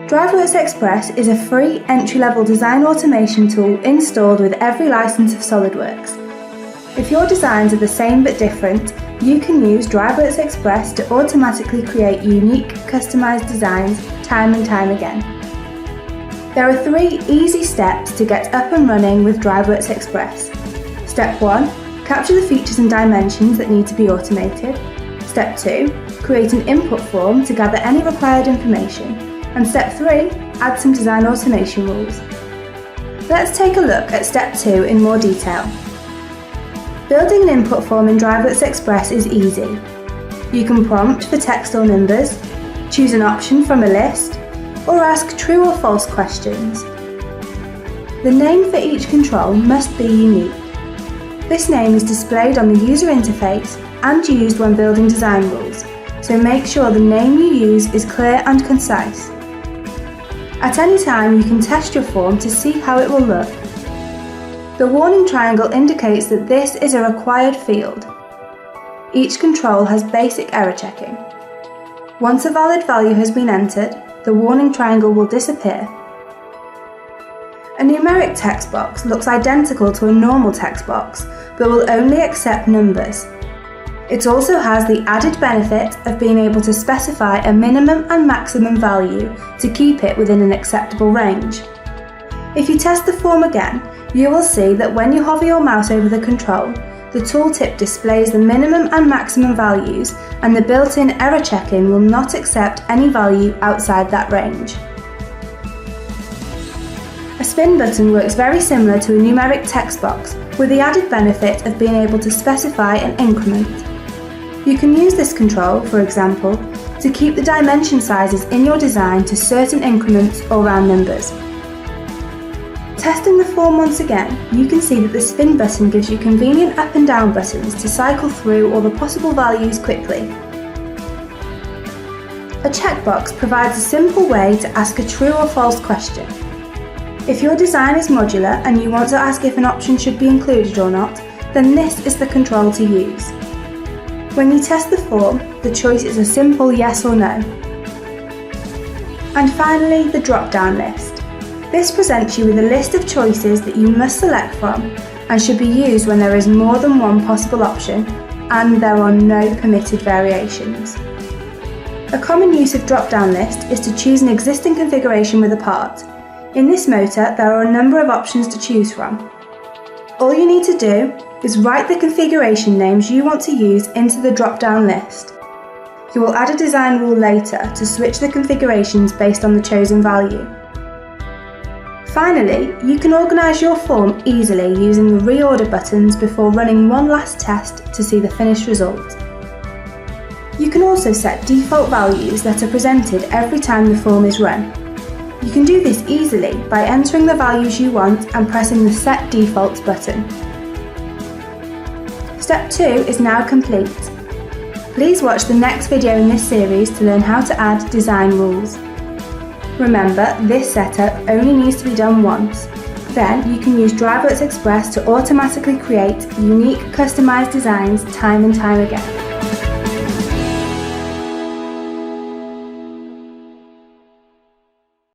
DriveWorksXpress is a free entry-level design automation tool installed with every license of SolidWorks. If your designs are the same but different, you can use DriveWorksXpress to automatically create unique, customized designs time and time again. There are 3 easy steps to get up and running with DriveWorksXpress. Step 1. Capture the features and dimensions that need to be automated. Step 2. Create an input form to gather any required information. And step 3, add some design automation rules. Let's take a look at step 2 in more detail. Building an input form in DriveWorksXpress is easy. You can prompt for text or numbers, choose an option from a list, or ask true or false questions. The name for each control must be unique. This name is displayed on the user interface and used when building design rules, so make sure the name you use is clear and concise. At any time, you can test your form to see how it will look. The warning triangle indicates that this is a required field. Each control has basic error checking. Once a valid value has been entered, the warning triangle will disappear. A numeric text box looks identical to a normal text box, but will only accept numbers. It also has the added benefit of being able to specify a minimum and maximum value to keep it within an acceptable range. If you test the form again, you will see that when you hover your mouse over the control, the tooltip displays the minimum and maximum values, and the built-in error checking will not accept any value outside that range. A spin button works very similar to a numeric text box, with the added benefit of being able to specify an increment. You can use this control, for example, to keep the dimension sizes in your design to certain increments or round numbers. Testing the form once again, you can see that the spin button gives you convenient up and down buttons to cycle through all the possible values quickly. A checkbox provides a simple way to ask a true or false question. If your design is modular and you want to ask if an option should be included or not, then this is the control to use. When you test the form, the choice is a simple yes or no. And finally, the drop-down list. This presents you with a list of choices that you must select from and should be used when there is more than one possible option and there are no permitted variations. A common use of drop-down list is to choose an existing configuration with a part. In this motor, there are a number of options to choose from. All you need to do is write the configuration names you want to use into the drop-down list. You will add a design rule later to switch the configurations based on the chosen value. Finally, you can organise your form easily using the reorder buttons before running one last test to see the finished result. You can also set default values that are presented every time the form is run. You can do this easily by entering the values you want and pressing the Set Defaults button. Step 2 is now complete. Please watch the next video in this series to learn how to add design rules. Remember, this setup only needs to be done once. Then you can use DriveWorksXpress to automatically create unique, customized designs time and time again.